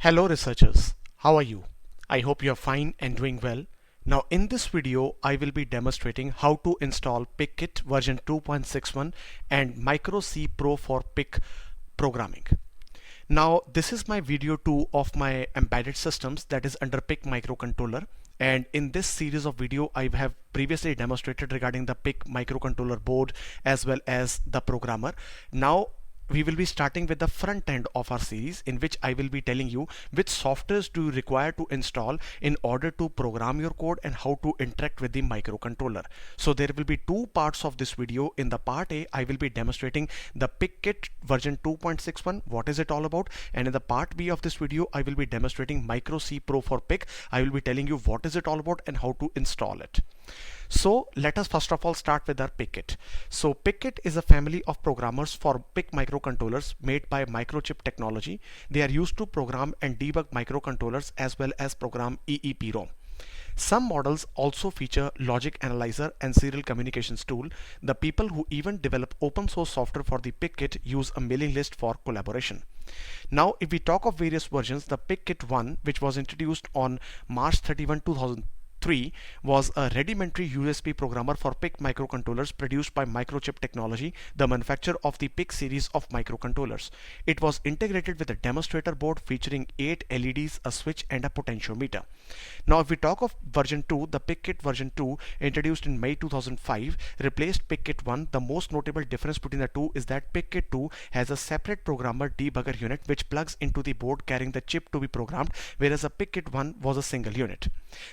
Hello researchers, how are you? I hope you are fine and doing well. Now in this video I will be demonstrating how to install PicKit version 2.61 and MicroC Pro for PIC programming. Now this is my video 2 of my embedded systems that is under PIC Microcontroller, and in this series of video I have previously demonstrated regarding the PIC microcontroller board as well as the programmer. Now we will be starting with the front end of our series, in which I will be telling you which softwares do you require to install in order to program your code and how to interact with the microcontroller. So there will be two parts of this video. In the part A, I will be demonstrating the PicKit version 2.61, what is it all about, and in the part B of this video I will be demonstrating MicroC Pro for PIC. I will be telling you what is it all about and how to install it. So let us first of all start with our PicKit. So PicKit is a family of programmers for PIC microcontrollers made by Microchip technology. They are used to program and debug microcontrollers as well as program EEPROM. Some models also feature logic analyzer and serial communications tool. The people who even develop open source software for the PicKit use a mailing list for collaboration. Now if we talk of various versions, the PicKit 1, which was introduced on March 31, 2003, was a rudimentary USB programmer for PIC microcontrollers produced by Microchip Technology, the manufacturer of the PIC series of microcontrollers. It was integrated with a demonstrator board featuring 8 LEDs, a switch and a potentiometer. Now if we talk of version 2, the PicKit version 2, introduced in May 2005, replaced PicKit 1. The most notable difference between the two is that PicKit 2 has a separate programmer debugger unit which plugs into the board carrying the chip to be programmed, whereas a PicKit 1 was a single unit.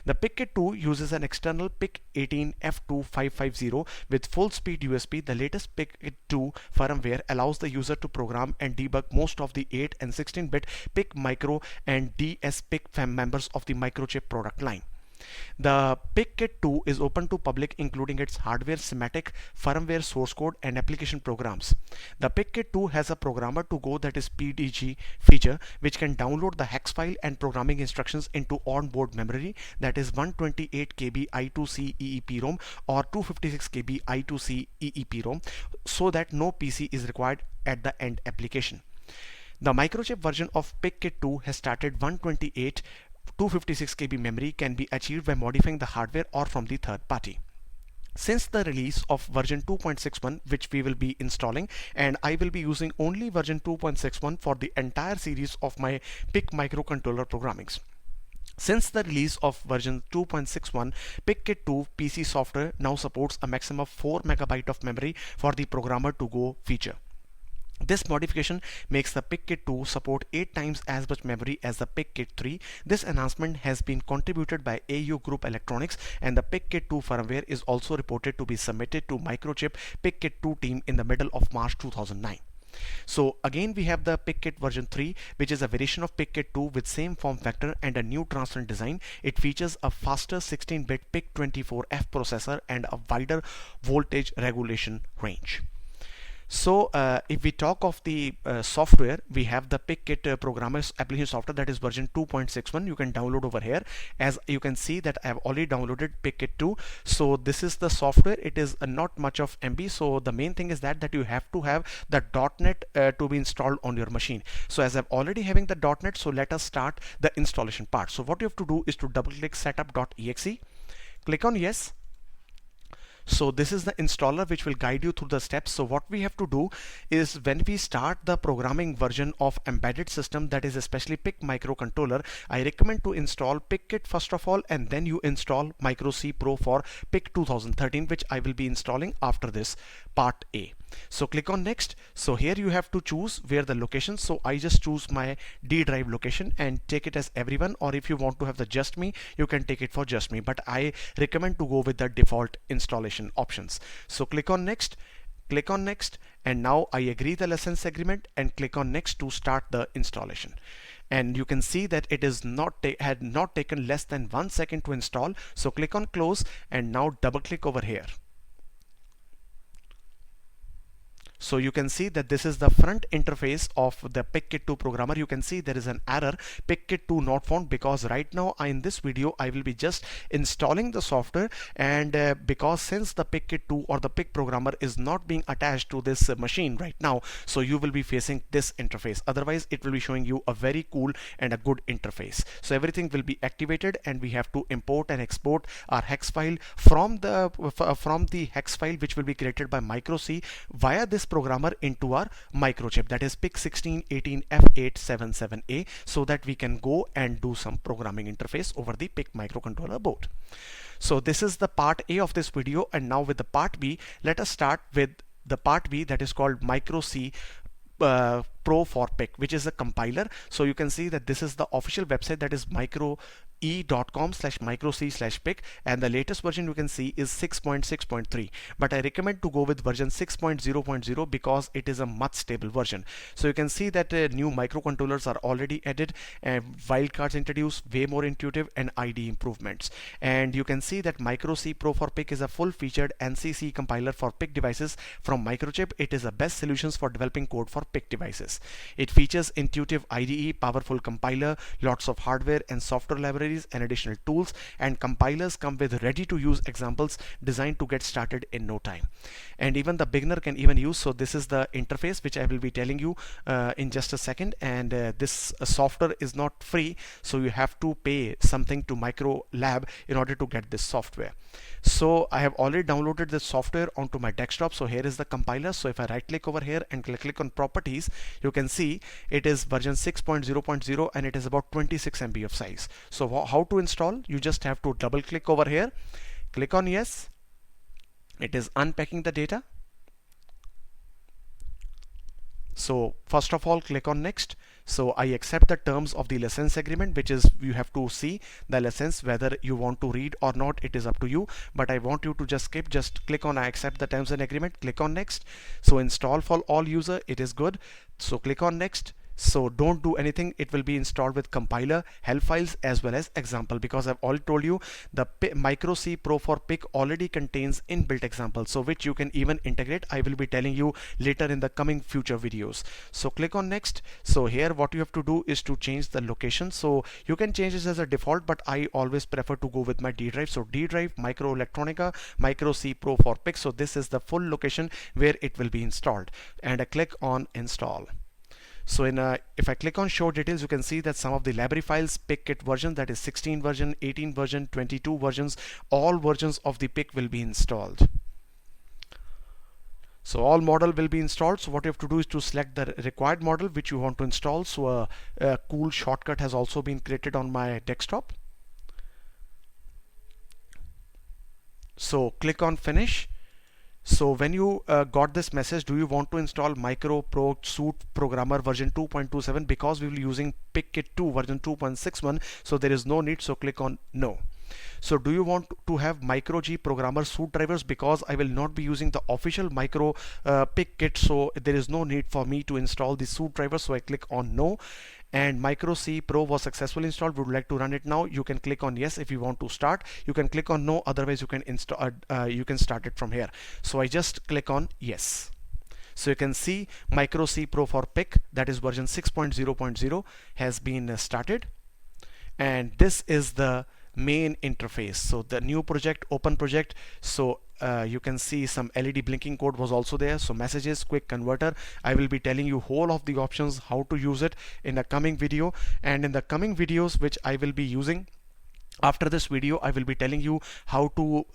The PicKit 2 uses an external PIC 18F2550 with full speed USB. The latest PicKit 2 firmware allows the user to program and debug most of the 8 and 16-bit PIC Micro and DS PIC members of the Microchip product line. The PicKit 2 is open to public, including its hardware schematic, firmware source code and application programs. The PicKit 2 has a programmer to go, that is PDG feature, which can download the hex file and programming instructions into onboard memory, that is 128 KB I2C EEPROM or 256 KB I2C EEPROM, so that no PC is required at the end application. The Microchip version of PicKit 2 has started 128 256 KB memory can be achieved by modifying the hardware or from the third party. Since the release of version 2.61, which we will be installing, and I will be using only version 2.61 for the entire series of my PIC microcontroller programmings. Since the release of version 2.61, PicKit 2 PC software now supports a maximum of 4 MB of memory for the programmer to go feature. This modification makes the PicKit 2 support 8 times as much memory as the PicKit 3. This enhancement has been contributed by AU Group Electronics, and the PicKit 2 firmware is also reported to be submitted to Microchip PicKit 2 team in the middle of March 2009. So again we have the PicKit version 3, which is a variation of PicKit 2 with same form factor and a new transparent design. It features a faster 16-bit PIC24F processor and a wider voltage regulation range. So if we talk of the software, we have the PicKit programmer's application software, that is version 2.61. You can download over here. As you can see that I have already downloaded PicKit 2. So this is the software. It is not much of MB. So the main thing is that you have to have the .NET to be installed on your machine. So as I'm already having the .NET, so let us start the installation part. So what you have to do is to double click setup.exe, click on yes. So this is the installer which will guide you through the steps. So what we have to do is, when we start the programming version of embedded system, that is especially PIC microcontroller, I recommend to install PicKit first of all, and then you install MicroC Pro for PIC 2013, which I will be installing after this part A. So click on next. So here you have to choose where the location. So I just choose my D drive location and take it as everyone, or if you want to have the just me, you can take it for just me, but I recommend to go with the default installation options. So click on next, and now I agree the license agreement and click on next to start the installation. And you can see that it is had not taken less than 1 second to install. So click on close and now double click over here. So you can see that this is the front interface of the PicKit 2 programmer. You can see there is an error, PicKit 2 not found, because right now in this video I will be just installing the software, and because since the PicKit 2 or the PIC programmer is not being attached to this machine right now, so you will be facing this interface. Otherwise it will be showing you a very cool and a good interface. So everything will be activated, and we have to import and export our hex file from the hex file which will be created by MicroC via this programmer into our microchip, that is PIC 1618F877A, so that we can go and do some programming interface over the PIC microcontroller board. So this is the part A of this video, and now with the part B, let us start with the part B, that is called MicroC Pro for PIC, which is a compiler. So you can see that this is the official website, that is microe.com/microc/PIC, and the latest version you can see is 6.6.3, but I recommend to go with version 6.0.0 because it is a much stable version. So you can see that new microcontrollers are already added, and wildcards introduced, way more intuitive, and ID improvements. And you can see that MicroC Pro for PIC is a full-featured NCC compiler for PIC devices from Microchip. It is the best solutions for developing code for PIC devices. It features intuitive IDE, powerful compiler, lots of hardware and software libraries, and additional tools, and compilers come with ready-to-use examples designed to get started in no time, and even the beginner can even use. So this is the interface which I will be telling you in just a second, and this software is not free, so you have to pay something to Micro Lab in order to get this software. So I have already downloaded this software onto my desktop. So here is the compiler. So if I right click over here and click on properties, you can see it is version 6.0.0 and it is about 26 MB of size. So how to install? You just have to double click over here, click on yes. It is unpacking the data. So first of all, click on next. So I accept the terms of the license agreement, which is you have to see the license whether you want to read or not. It is up to you, but I want you to just skip. Just click on I accept the terms and agreement, click on next. So install for all user, it is good. So click on next. So don't do anything. It will be installed with compiler, help files, as well as example, because I've already told you the MicroC Pro for PIC already contains inbuilt examples, so which you can even integrate. I will be telling you later in the coming future videos. So click on next. So here what you have to do is to change the location. So you can change this as a default, but I always prefer to go with my D drive. So D drive, Microelectronica, MicroC Pro for PIC. So this is the full location where it will be installed, and I click on install. So if I click on show details, you can see that some of the library files, PicKit version, that is 16 version, 18 version, 22 versions, all versions of the PIC will be installed. So all model will be installed. So what you have to do is to select the required model which you want to install. So a cool shortcut has also been created on my desktop. So click on finish. So when you got this message, do you want to install MicroC Pro Suite Programmer version 2.27? Because we will be using PicKit 2 version 2.61, so there is no need. So click on no. So do you want to have MicroG Programmer Suite drivers? Because I will not be using the official Micro PicKit, so there is no need for me to install the suite driver. So I click on no. And MicroC Pro was successfully installed. Would like to run it now? You can click on yes if you want to start. You can click on no, otherwise you can install. You can start it from here. So I just click on yes. So you can see MicroC Pro for PIC, that is version 6.0.0, has been started, and this is the main interface. So the new project, open project. So you can see some LED blinking code was also there. So messages, quick converter. I will be telling you whole of the options, how to use it in the coming video, and in the coming videos which I will be using after this video, I will be telling you how to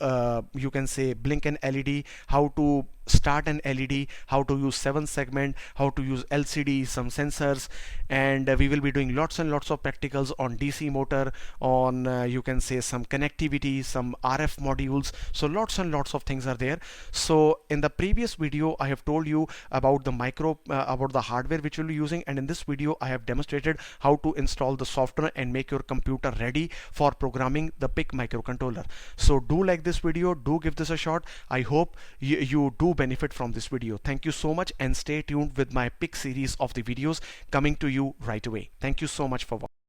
you can say blink an LED, how to start an LED, how to use 7 segment, how to use LCD, some sensors, and we will be doing lots and lots of practicals on DC motor, on you can say some connectivity, some RF modules. So lots and lots of things are there. So in the previous video I have told you about the about the hardware which we'll be using, and in this video I have demonstrated how to install the software and make your computer ready for programming the PIC microcontroller. So do like this video, do give this a shot. I hope you do benefit from this video. Thank you so much, and stay tuned with my PIC series of the videos coming to you right away. Thank you so much for watching.